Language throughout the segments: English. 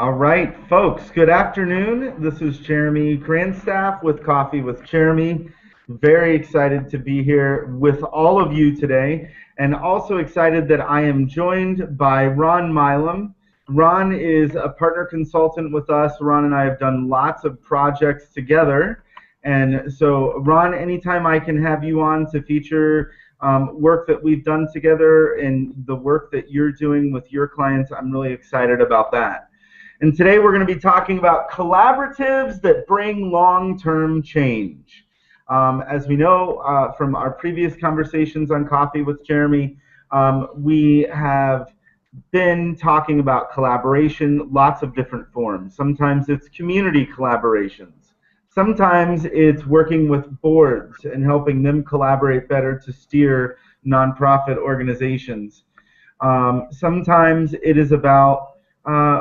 All right, folks, good afternoon. This is Jeremy Grandstaff with Coffee with Jeremy. Very excited to be here with all of you today, and also excited that I am joined by Ron Milam. Ron is a partner consultant with us. Ron and I have done lots of projects together. And so, Ron, anytime I can have you on to feature work that we've done together and the work that you're doing with your clients, I'm really excited about that. And today we're going to be talking about collaboratives that bring long-term change. As we know from our previous conversations on Coffee with Jeremy, we have been talking about collaboration, lots of different forms. Sometimes it's community collaborations. Sometimes it's working with boards and helping them collaborate better to steer nonprofit organizations. Sometimes it is about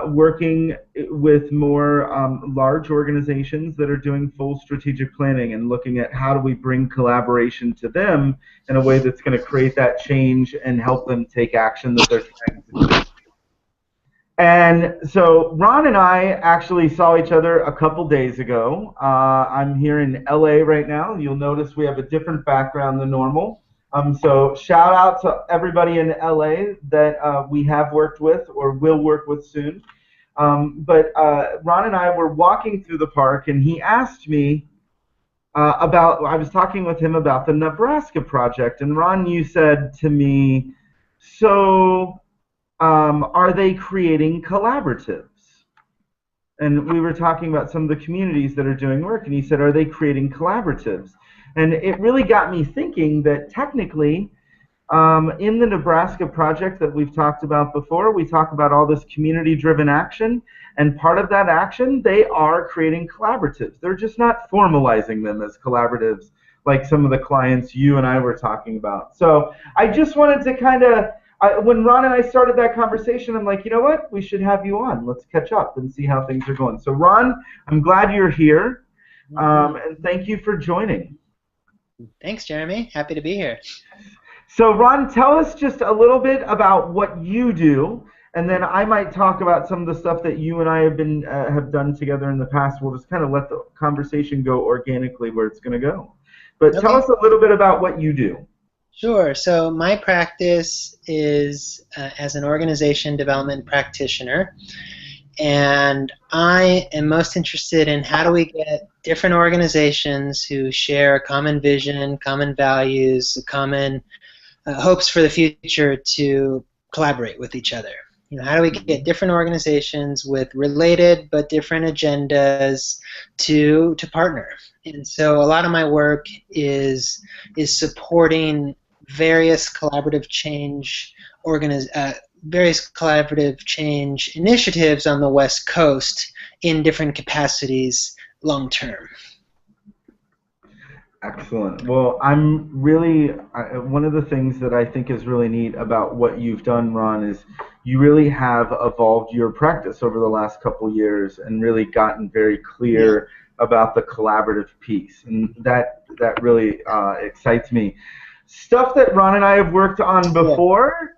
working with more large organizations that are doing full strategic planning and looking at how do we bring collaboration to them in a way that's going to create that change and help them take action that they're trying to do. And so Ron and I actually saw each other a couple days ago. I'm here in LA right now. You'll notice we have a different background than normal. So shout out to everybody in LA that we have worked with or will work with soon. But Ron and I were walking through the park, and he asked me I was talking with him about the Nebraska project. And Ron, you said to me, so are they creating collaboratives? And we were talking about some of the communities that are doing work, and he said, are they creating collaboratives? And it really got me thinking that technically, in the Nebraska project that we've talked about before, we talk about all this community-driven action, and part of that action, they are creating collaboratives. They're just not formalizing them as collaboratives like some of the clients you and I were talking about. So I just wanted to kind of, when Ron and I started that conversation, I'm like, you know what? We should have you on. Let's catch up and see how things are going. So Ron, I'm glad you're here, and thank you for joining. Thanks, Jeremy. Happy to be here. So Ron, tell us just a little bit about what you do, and then I might talk about some of the stuff that you and I have done together in the past. We'll just kind of let the conversation go organically where it's going to go. But tell us a little bit about what you do. Sure. So my practice is as an organization development practitioner, and I am most interested in how do we get different organizations who share a common vision, common values, common hopes for the future to collaborate with each other. You know, how do we get different organizations with related but different agendas to partner? And so a lot of my work is supporting various collaborative change initiatives on the West Coast in different capacities long term. Excellent. Well, one of the things that I think is really neat about what you've done, Ron, is you really have evolved your practice over the last couple of years and really gotten very clear about the collaborative piece. And that really excites me. Stuff that Ron and I have worked on before,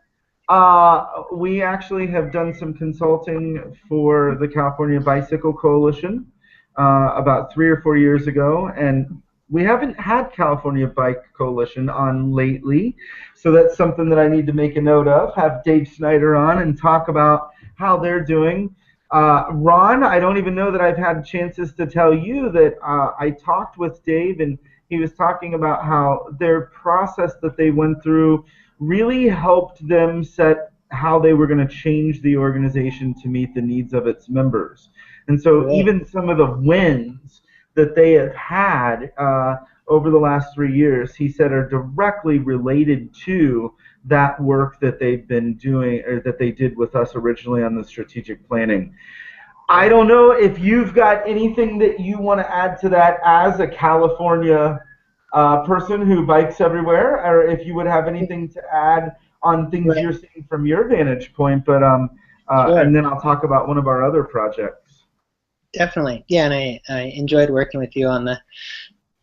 we actually have done some consulting for the California Bicycle Coalition about 3 or 4 years ago, and we haven't had California Bike Coalition on lately, so that's something that I need to make a note of, have Dave Snyder on and talk about how they're doing. Ron, I don't even know that I've had chances to tell you that I talked with Dave, and he was talking about how their process that they went through really helped them set how they were going to change the organization to meet the needs of its members. And so even some of the wins that they have had over the last 3 years, he said, are directly related to that work that they've been doing, or that they did with us originally on the strategic planning. I don't know if you've got anything that you want to add to that as a California person who bikes everywhere, or if you would have anything to add on things you're seeing from your vantage point. But and then I'll talk about one of our other projects. Definitely, yeah, and I enjoyed working with you on the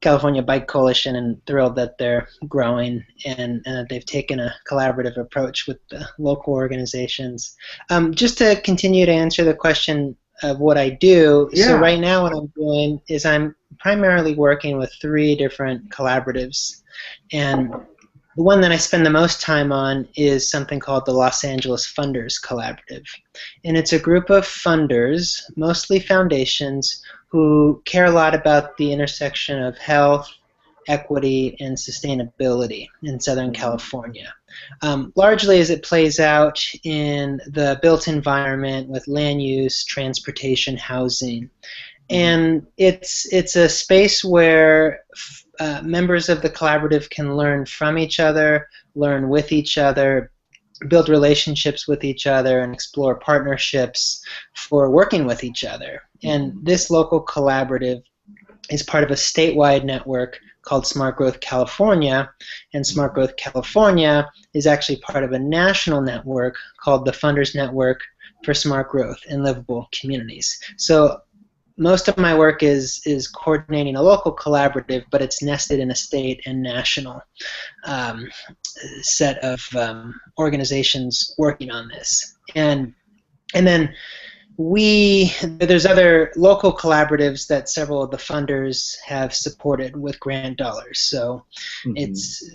California Bike Coalition, and thrilled that they're growing and they've taken a collaborative approach with the local organizations. Just to continue to answer the question of what I do. So Yeah. right now what I'm doing is I'm primarily working with 3 different collaboratives. And the one that I spend the most time on is something called the Los Angeles Funders Collaborative. And it's a group of funders, mostly foundations, who care a lot about the intersection of health, equity, and sustainability in Southern California. Largely as it plays out in the built environment with land use, transportation, housing. And it's a space where members of the collaborative can learn from each other, learn with each other, build relationships with each other, and explore partnerships for working with each other. And this local collaborative is part of a statewide network called Smart Growth California, and Smart Growth California is actually part of a national network called the Funders Network for Smart Growth and Livable Communities. So most of my work is coordinating a local collaborative, but it's nested in a state and national set of organizations working on this. And then there's other local collaboratives that several of the funders have supported with grant dollars. So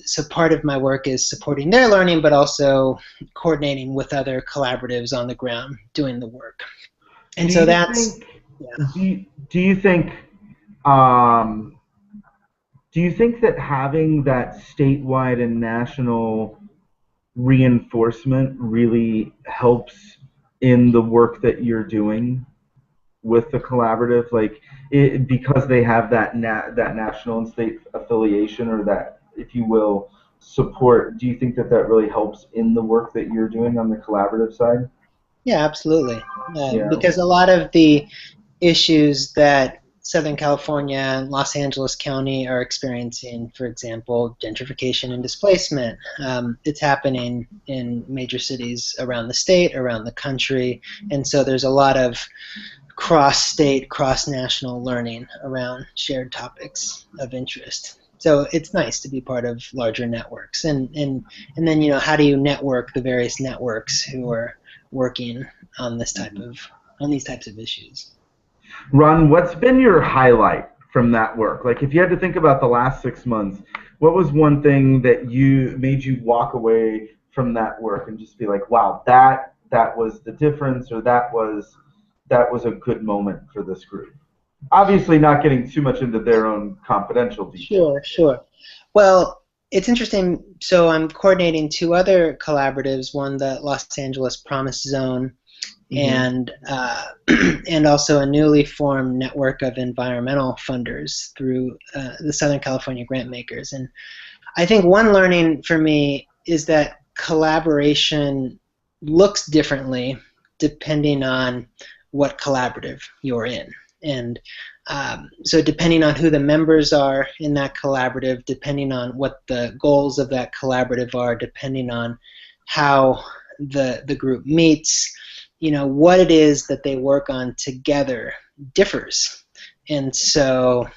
so part of my work is supporting their learning, but also coordinating with other collaboratives on the ground doing the work. And so that's. Do you think that having that statewide and national reinforcement really helps in the work that you're doing with the collaborative, like because they have that national and state affiliation, or that, if you will, support? Do you think that really helps in the work that you're doing on the collaborative side? Yeah, absolutely. Because a lot of the issues that Southern California and Los Angeles County are experiencing, for example, gentrification and displacement, it's happening in major cities around the state, around the country, and so there's a lot of cross-state, cross-national learning around shared topics of interest. So it's nice to be part of larger networks, and then how do you network the various networks who are working on these types of issues? Ron, what's been your highlight from that work? Like, if you had to think about the last 6 months, what was one thing that made you walk away from that work and just be like, wow, that was the difference, or that was a good moment for this group? Obviously not getting too much into their own confidential details. Sure. Well, it's interesting. So I'm coordinating 2 other collaboratives, one the Los Angeles Promise Zone, and also a newly formed network of environmental funders through the Southern California Grant Makers. And I think one learning for me is that collaboration looks differently depending on what collaborative you're in. And so depending on who the members are in that collaborative, depending on what the goals of that collaborative are, depending on how the group meets, what it is that they work on together differs. And so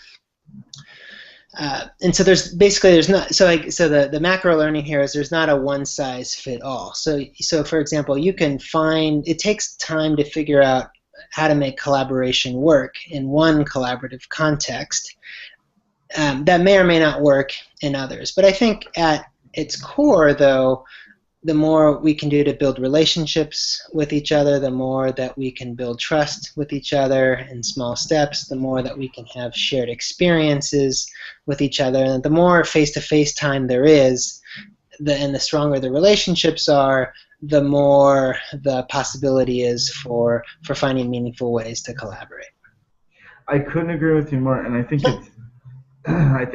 there's not, so the macro learning here is there's not a one size fit all. So for example, it takes time to figure out how to make collaboration work in one collaborative context. That may or may not work in others. But I think at its core, though, the more we can do to build relationships with each other, the more that we can build trust with each other in small steps, the more that we can have shared experiences with each other, and the more face-to-face time there is, and the stronger the relationships are, the more the possibility is for finding meaningful ways to collaborate. I couldn't agree with you more, and I think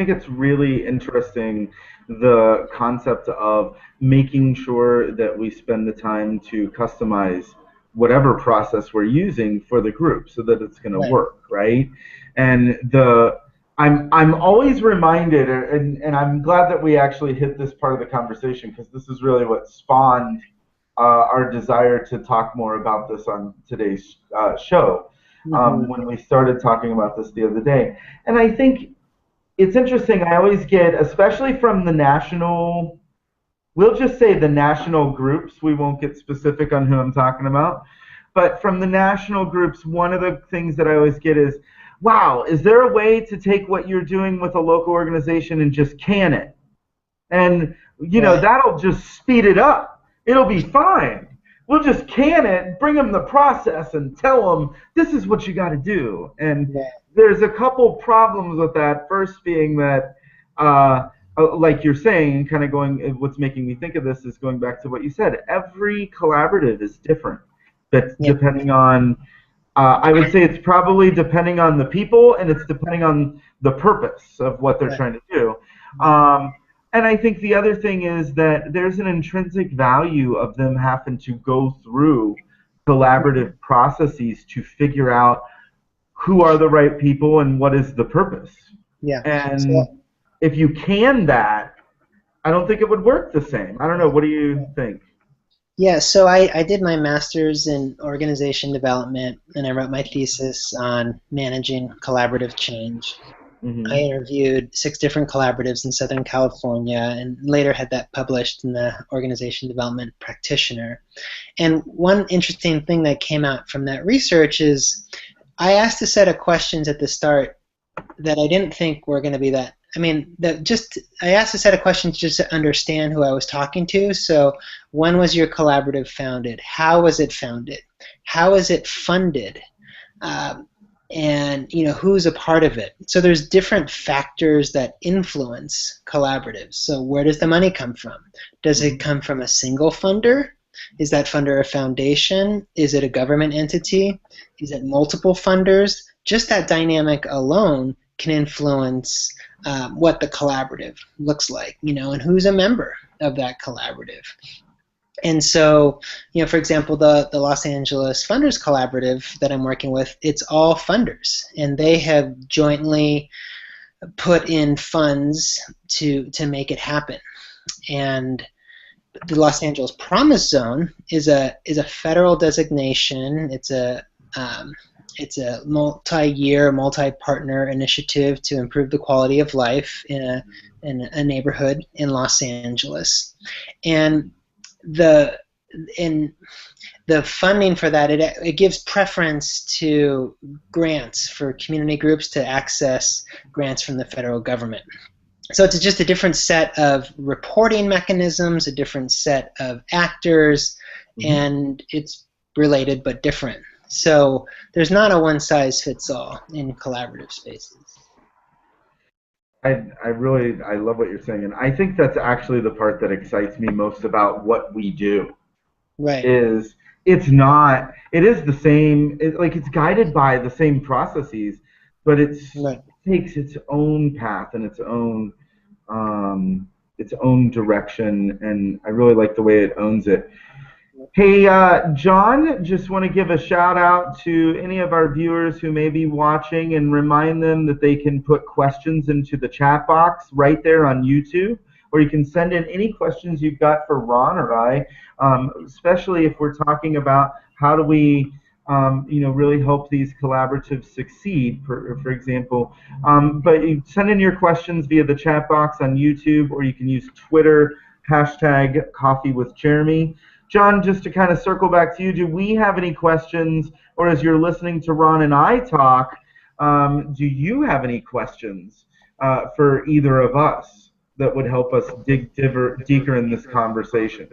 it's really interesting, the concept of making sure that we spend the time to customize whatever process we're using for the group so that it's going to work, right? And I'm always reminded, and I'm glad that we actually hit this part of the conversation, because this is really what spawned our desire to talk more about this on today's show, when we started talking about this the other day. And I think it's interesting, I always get, especially from the national, we'll just say the national groups, we won't get specific on who I'm talking about, But from the national groups, one of the things that I always get is, wow, is there a way to take what you're doing with a local organization and just can it? And, Right. that'll just speed it up. It'll be fine. We'll just can it, bring them the process, and tell them this is what you got to do. And Right. there's a couple problems with that. First being that, like you're saying, kind of going, what's making me think of this is going back to what you said. Every collaborative is different, but Yeah. depending on, I would say it's probably depending on the people and it's depending on the purpose of what they're Right. trying to do. And I think the other thing is that there's an intrinsic value of them having to go through collaborative processes to figure out who are the right people and what is the purpose. Yeah. And So, if you can that, I don't think it would work the same. I don't know. What do you think? yeah, so I did my master's in organization development, and I wrote my thesis on managing collaborative change. I Mm-hmm. interviewed 6 different collaboratives in Southern California and later had that published in the Organization Development Practitioner. And one interesting thing that came out from that research is I asked a set of questions at the start that I didn't think were going to be that. I mean, I asked a set of questions just to understand who I was talking to. So, when was your collaborative founded? How was it founded? How is it funded? And who's a part of it. So there's different factors that influence collaboratives. So where does the money come from? Does it come from a single funder? Is that funder a foundation? Is it a government entity? Is it multiple funders? Just that dynamic alone can influence what the collaborative looks like, and who's a member of that collaborative. And so, for example, the Los Angeles Funders Collaborative that I'm working with, it's all funders, and they have jointly put in funds to make it happen. And the Los Angeles Promise Zone is a federal designation. It's a multi-year, multi-partner initiative to improve the quality of life in a neighborhood in Los Angeles, and the funding for that, it gives preference to grants for community groups to access grants from the federal government. So it's just a different set of reporting mechanisms, a different set of actors, and it's related but different. So there's not a one-size-fits-all in collaborative spaces. I love what you're saying, and I think that's actually the part that excites me most about what we do. Right. Is it's not, it is the same, like it's guided by the same processes, but it takes its own path and its own direction, and I really like the way it owns it. Hey, John, just want to give a shout out to any of our viewers who may be watching and remind them that they can put questions into the chat box right there on YouTube, or you can send in any questions you've got for Ron or I, especially if we're talking about how do we really help these collaboratives succeed, for example. But you send in your questions via the chat box on YouTube, or you can use Twitter, hashtag Coffee with Jeremy. John, just to kind of circle back to you, do we have any questions, or as you're listening to Ron and I talk, do you have any questions for either of us that would help us dig deeper in this conversation?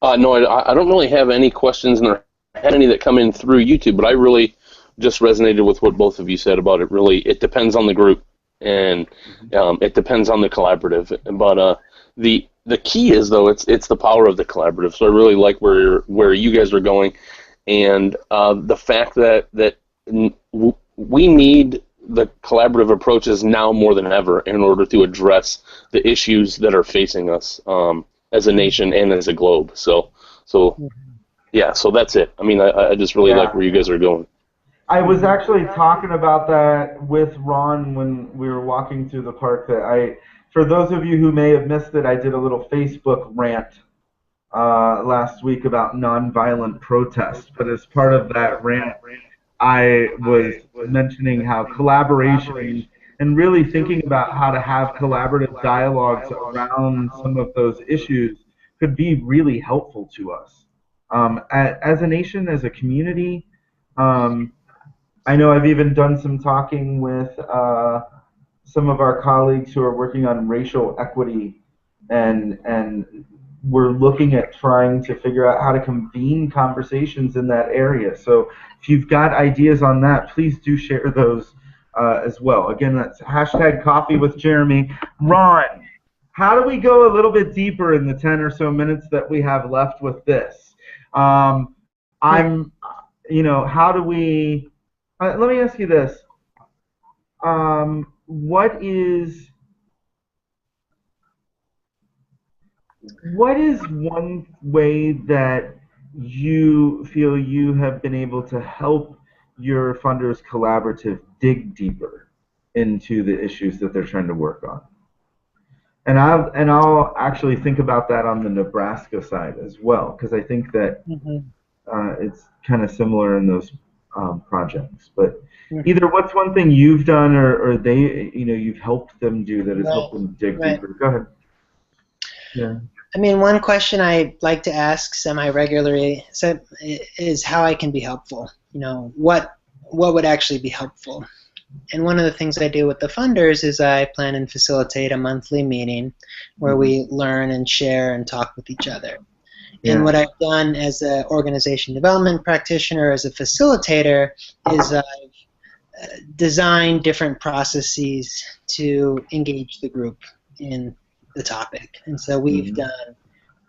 No, I don't really have any questions, nor had any that come in through YouTube, but I really just resonated with what both of you said about it. Really, it depends on the group, and it depends on the collaborative. But the key is, though, it's the power of the collaborative. So I really like where you guys are going, and the fact that we need the collaborative approaches now more than ever in order to address the issues that are facing us as a nation and as a globe. So yeah, so that's it. I mean, I just really like where you guys are going. I was actually talking about that with Ron when we were walking through the park. For those of you who may have missed it, I did a little Facebook rant last week about nonviolent protest. But as part of that rant, I was mentioning how collaboration and really thinking about how to have collaborative dialogues around some of those issues could be really helpful to us. as a nation, as a community. I know I've even done some talking with some of our colleagues who are working on racial equity, and we're looking at trying to figure out how to convene conversations in that area. So if you've got ideas on that, please do share those as well. Again, that's hashtag Coffee with Jeremy. Ron, how do we go a little bit deeper in the 10 or so minutes that we have left with this? How do we, let me ask you this. What is one way that you feel you have been able to help your funders collaborative dig deeper into the issues that they're trying to work on? And I'll actually think about that on the Nebraska side as well, because I think that it's kind of similar in those projects. But either what's one thing you've done, or they, you've helped them do that has helped them dig deeper. Go ahead. Yeah. I mean, one question I like to ask semi-regularly is how I can be helpful. What would actually be helpful? And one of the things I do with the funders is I plan and facilitate a monthly meeting where we learn and share and talk with each other. Yeah. And what I've done as an organization development practitioner, as a facilitator, is I've designed different processes to engage the group in the topic. And so we've done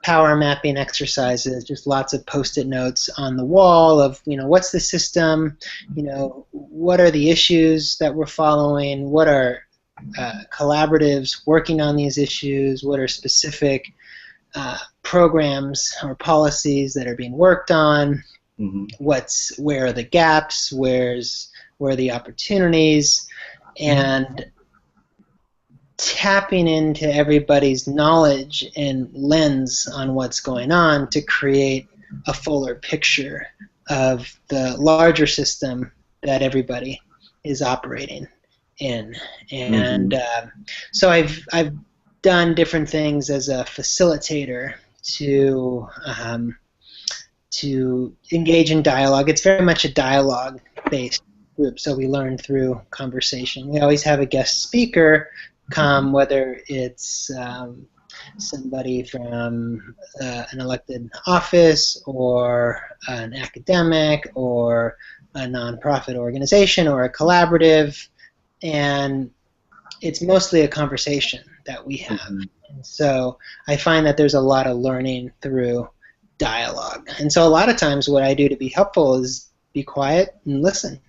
power mapping exercises, just lots of post-it notes on the wall of, what's the system, what are the issues that we're following, what are collaboratives working on these issues, what are specific programs or policies that are being worked on, where are the gaps, where are the opportunities, and tapping into everybody's knowledge and lens on what's going on to create a fuller picture of the larger system that everybody is operating in. And so I've done different things as a facilitator to engage in dialogue. It's very much a dialogue-based group, so we learn through conversation. We always have a guest speaker come, whether it's somebody from an elected office or an academic or a nonprofit organization or a collaborative, and it's mostly a conversation that we have. And so I find that there's a lot of learning through dialogue. And so a lot of times what I do to be helpful is be quiet and listen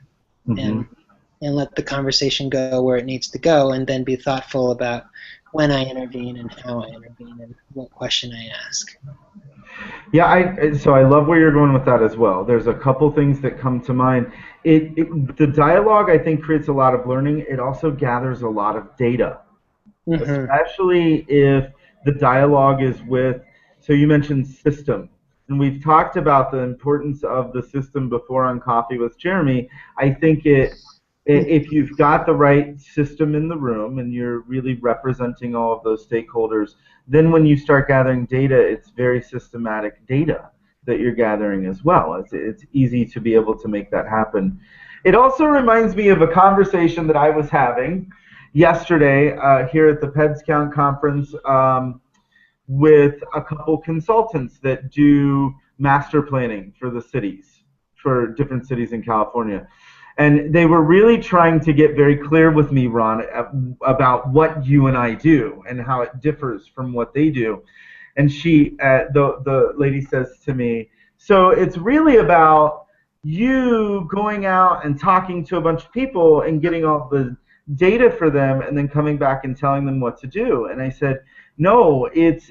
and let the conversation go where it needs to go, and then be thoughtful about when I intervene and how I intervene and what question I ask. Yeah, so I love where you're going with that as well. There's a couple things that come to mind. The dialogue, I think, creates a lot of learning. It also gathers a lot of data, especially if the dialogue is with, so you mentioned system. And we've talked about the importance of the system before on Coffee with Jeremy. I think if you've got the right system in the room and you're really representing all of those stakeholders, then when you start gathering data, it's very systematic data that you're gathering as well. It's easy to be able to make that happen. It also reminds me of a conversation that I was having yesterday here at the PedsCount conference with a couple consultants that do master planning for the cities, for different cities in California. And they were really trying to get very clear with me, Ron, about what you and I do and how it differs from what they do. And she, the lady says to me, so it's really about you going out and talking to a bunch of people and getting all the data for them and then coming back and telling them what to do. And I said, no,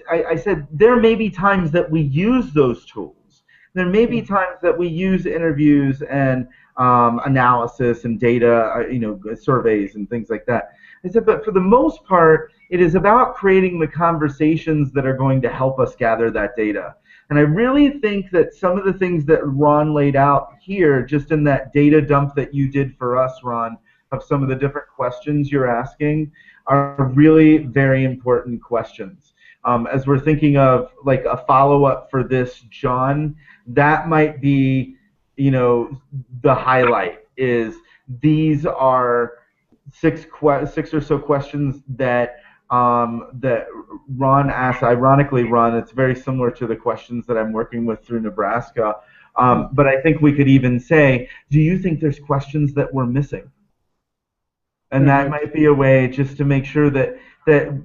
I said, there may be times that we use those tools. There may be times that we use interviews and analysis and data, surveys and things like that. I said, but for the most part, it is about creating the conversations that are going to help us gather that data. And I really think that some of the things that Ron laid out here, just in that data dump that you did for us, Ron, of some of the different questions you're asking, are really very important questions. as we're thinking of like a follow-up for this, John, that might be, the highlight is these are six or so questions that Ron asked. Ironically, Ron, it's very similar to the questions that I'm working with through Nebraska. But I think we could even say, do you think there's questions that we're missing? And that might be a way just to make sure that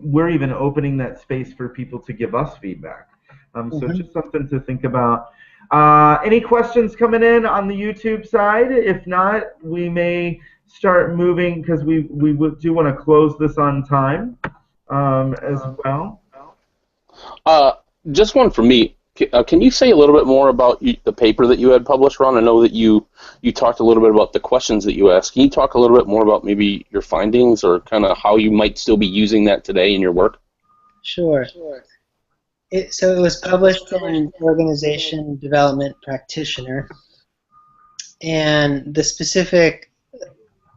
we're even opening that space for people to give us feedback. So just something to think about. Any questions coming in on the YouTube side? If not, we may start moving because we do want to close this on time as well. Just one for me. Can you say a little bit more about the paper that you had published, Ron? I know that you talked a little bit about the questions that you asked. Can you talk a little bit more about maybe your findings or kind of how you might still be using that today in your work? Sure. So it was published in Organization Development Practitioner, and the specific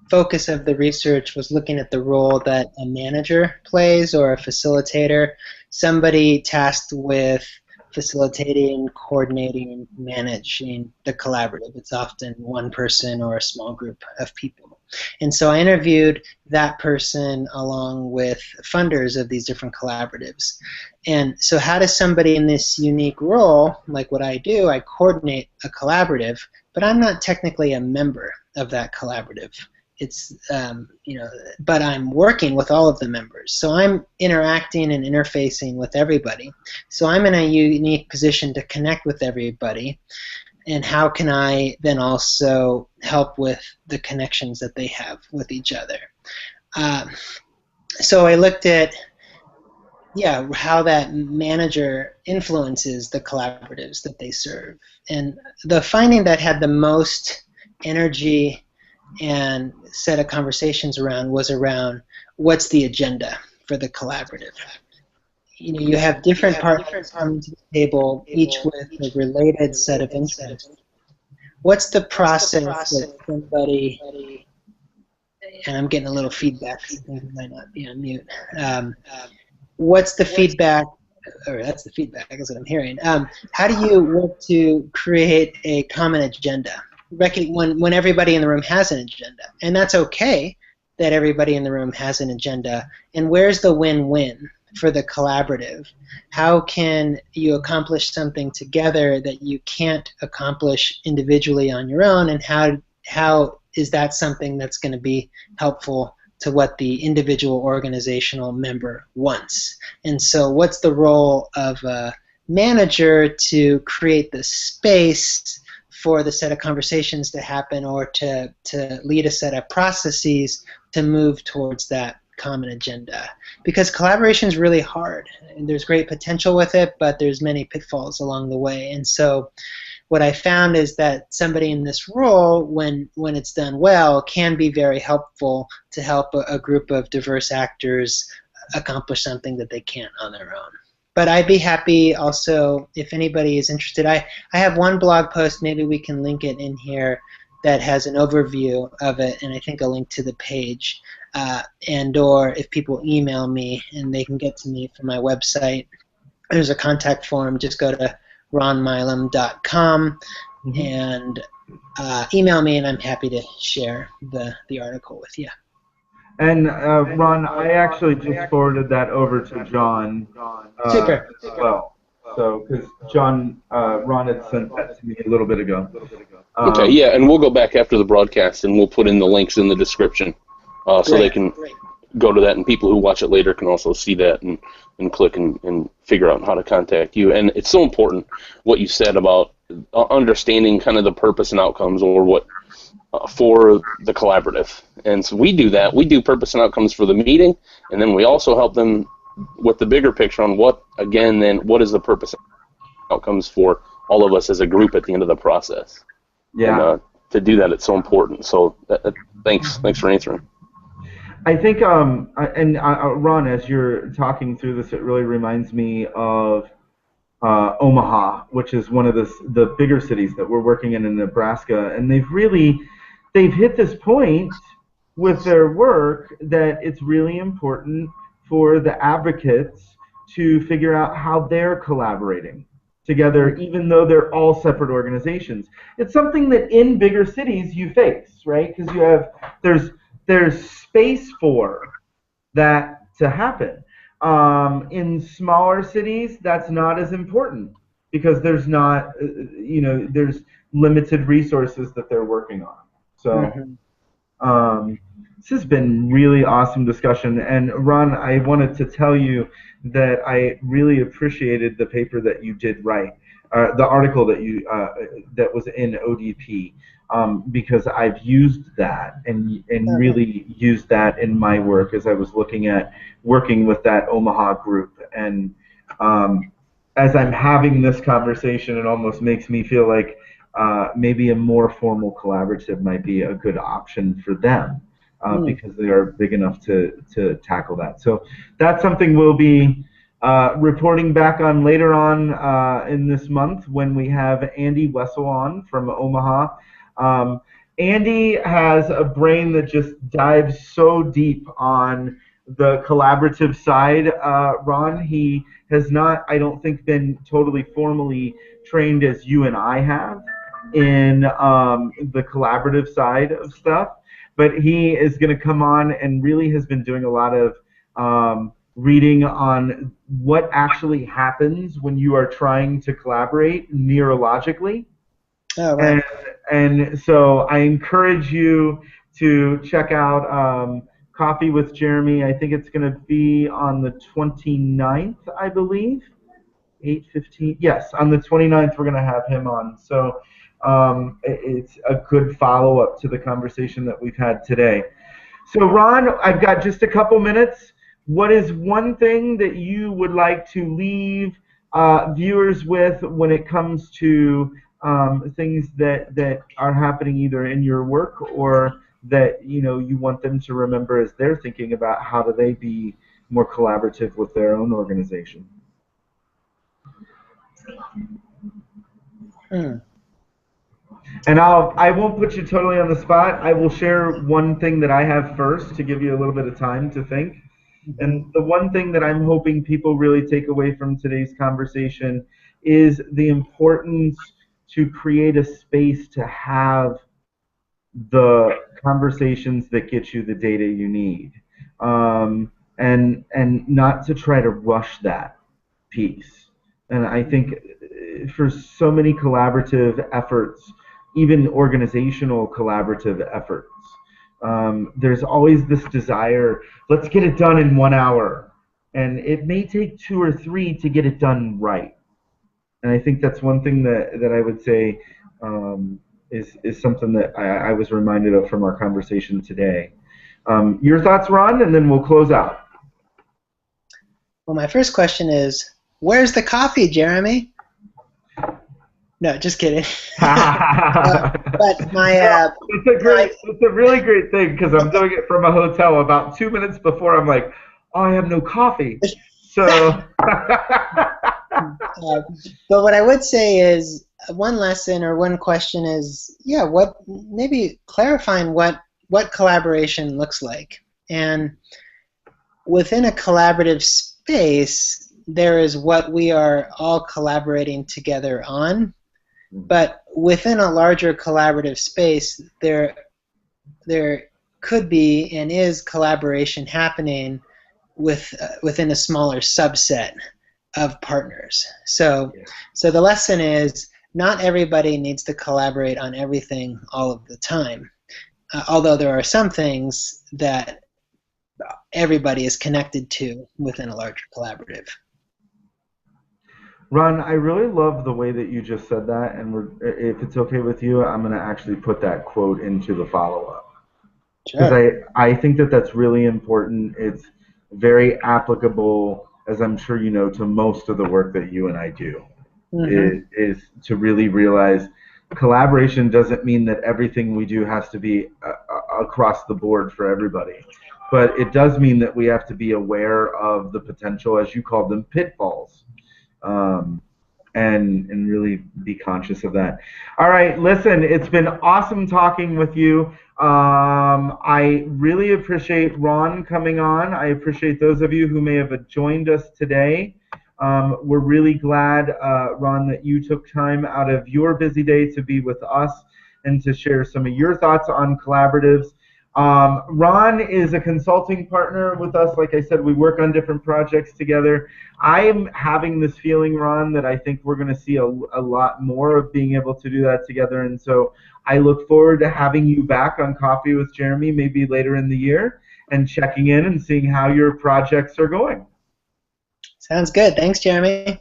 focus of the research was looking at the role that a manager plays or a facilitator, somebody tasked with facilitating, coordinating, managing the collaborative. It's often one person or a small group of people. And so I interviewed that person along with funders of these different collaboratives. And so how does somebody in this unique role, like what I do, I coordinate a collaborative, but I'm not technically a member of that collaborative. It's, but I'm working with all of the members. So I'm interacting and interfacing with everybody. So I'm in a unique position to connect with everybody. And how can I then also help with the connections that they have with each other? So I looked at, how that manager influences the collaboratives that they serve. And the finding that had the most energy and set of conversations around was around what's the agenda for the collaborative. You have different partners coming to the table, each with a related set of interests. What's the process that somebody, and I'm getting a little feedback, so I think I might not be on mute. What's the feedback, or that's the feedback, that's what I'm hearing. How do you work to create a common agenda? When everybody in the room has an agenda, and that's okay that everybody in the room has an agenda, and where's the win-win for the collaborative? How can you accomplish something together that you can't accomplish individually on your own, and how is that something that's going to be helpful to what the individual organizational member wants? And so what's the role of a manager to create the space for the set of conversations to happen, or to lead a set of processes to move towards that common agenda? Because collaboration is really hard, and there's great potential with it, but there's many pitfalls along the way. And so what I found is that somebody in this role, when it's done well, can be very helpful to help a group of diverse actors accomplish something that they can't on their own. But I'd be happy also, if anybody is interested, I have one blog post, maybe we can link it in here, that has an overview of it, and I think a link to the page. Or if people email me, and they can get to me from my website, there's a contact form. Just go to ronmilam.com and email me, and I'm happy to share the article with you. And Ron, I actually just forwarded that over to John Super. as well. So, because Ron had sent that to me a little bit ago. Okay, yeah, and we'll go back after the broadcast, and we'll put in the links in the description so they can go to that, and people who watch it later can also see that and click and figure out how to contact you. And it's so important what you said about understanding kind of the purpose and outcomes, or what for the collaborative. And so we do that. We do purpose and outcomes for the meeting, and then we also help them with the bigger picture on what is the purpose and outcomes for all of us as a group at the end of the process. Yeah. And, to do that, it's so important. So thanks for answering. I think, Ron, as you're talking through this, it really reminds me of Omaha, which is one of the bigger cities that we're working in Nebraska, and they've hit this point with their work that it's really important for the advocates to figure out how they're collaborating together, even though they're all separate organizations. It's something that in bigger cities you face, right? Because there's space for that to happen. In smaller cities, that's not as important because there's not, there's limited resources that they're working on. So this has been really awesome discussion. And Ron, I wanted to tell you that I really appreciated the paper that you did write, the article that you that was in ODP, because I've used that and really used that in my work as I was looking at working with that Omaha group. And as I'm having this conversation, it almost makes me feel like maybe a more formal collaborative might be a good option for them. Because they are big enough to tackle that. So that's something we'll be reporting back on later on in this month when we have Andy Wessel on from Omaha. Andy has a brain that just dives so deep on the collaborative side, Ron. He has not, I don't think, been totally formally trained as you and I have in the collaborative side of stuff. But he is going to come on and really has been doing a lot of reading on what actually happens when you are trying to collaborate neurologically. Oh, wow. And so I encourage you to check out Coffee with Jeremy. I think it's going to be on the 29th, I believe. 8:15. Yes, on the 29th we're going to have him on. So it's a good follow-up to the conversation that we've had today. So Ron, I've got just a couple minutes. What is one thing that you would like to leave viewers with when it comes to things that are happening either in your work or that you want them to remember as they're thinking about how do they be more collaborative with their own organization? And I won't put you totally on the spot. I will share one thing that I have first to give you a little bit of time to think. And the one thing that I'm hoping people really take away from today's conversation is the importance to create a space to have the conversations that get you the data you need, and not to try to rush that piece. And I think for so many collaborative efforts, even organizational collaborative efforts, there's always this desire, let's get it done in 1 hour. And it may take 2 or 3 to get it done right. And I think that's one thing that I would say is something that I was reminded of from our conversation today. Your thoughts, Ron, and then we'll close out. Well, my first question is, where's the coffee, Jeremy? No, just kidding. But my it's a really great thing because I'm doing it from a hotel. About 2 minutes before, I'm like, oh, I have no coffee. So. But what I would say is one lesson or one question is, maybe clarifying what collaboration looks like. And within a collaborative space, there is what we are all collaborating together on. But within a larger collaborative space, there could be and is collaboration happening within a smaller subset of partners. So the lesson is not everybody needs to collaborate on everything all of the time, although there are some things that everybody is connected to within a larger collaborative. Ron, I really love the way that you just said that, and if it's okay with you, I'm going to actually put that quote into the follow-up. Because I think that that's really important. It's very applicable, as I'm sure you know, to most of the work that you and I do. Is to really realize collaboration doesn't mean that everything we do has to be across the board for everybody. But it does mean that we have to be aware of the potential, as you called them, pitfalls. And really be conscious of that. All right, listen, it's been awesome talking with you. I really appreciate Ron coming on. I appreciate those of you who may have joined us today. We're really glad, Ron, that you took time out of your busy day to be with us and to share some of your thoughts on collaboratives. Ron is a consulting partner with us. Like I said, we work on different projects together. I'm having this feeling, Ron, that I think we're going to see a lot more of being able to do that together. And so I look forward to having you back on Coffee with Jeremy maybe later in the year and checking in and seeing how your projects are going. Sounds good. Thanks, Jeremy.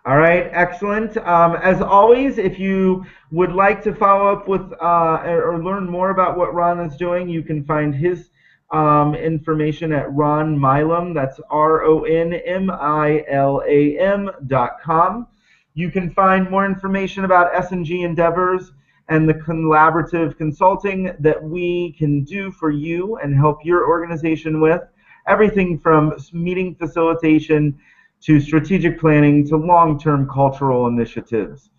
All right, excellent. As always, if you would like to follow up with or learn more about what Ron is doing, you can find his information at Ron Milam. That's RonMilam.com. You can find more information about S&G endeavors and the collaborative consulting that we can do for you and help your organization with. Everything from meeting facilitation to strategic planning to long-term cultural initiatives.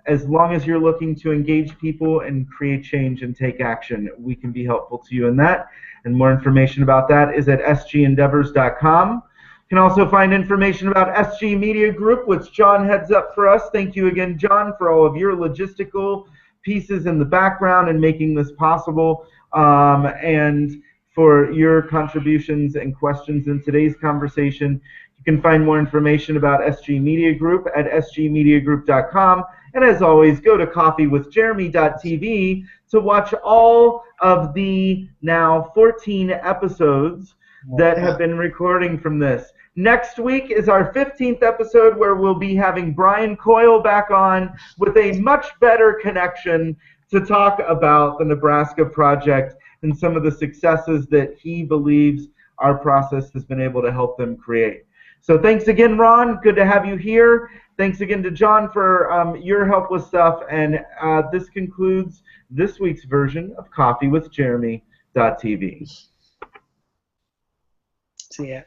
As long as you're looking to engage people and create change and take action, we can be helpful to you in that. And more information about that is at sgendeavors.com. You can also find information about SG Media Group, which John heads up for us. Thank you again, John, for all of your logistical pieces in the background and making this possible, and for your contributions and questions in today's conversation. You can find more information about SG Media Group at sgmediagroup.com. And as always, go to coffeewithjeremy.tv to watch all of the now 14 episodes that have been recording from this. Next week is our 15th episode, where we'll be having Brian Coyle back on with a much better connection to talk about the Nebraska project and some of the successes that he believes our process has been able to help them create. So thanks again, Ron. Good to have you here. Thanks again to John for your help with stuff. And this concludes this week's version of coffeewithjeremy.tv. See ya.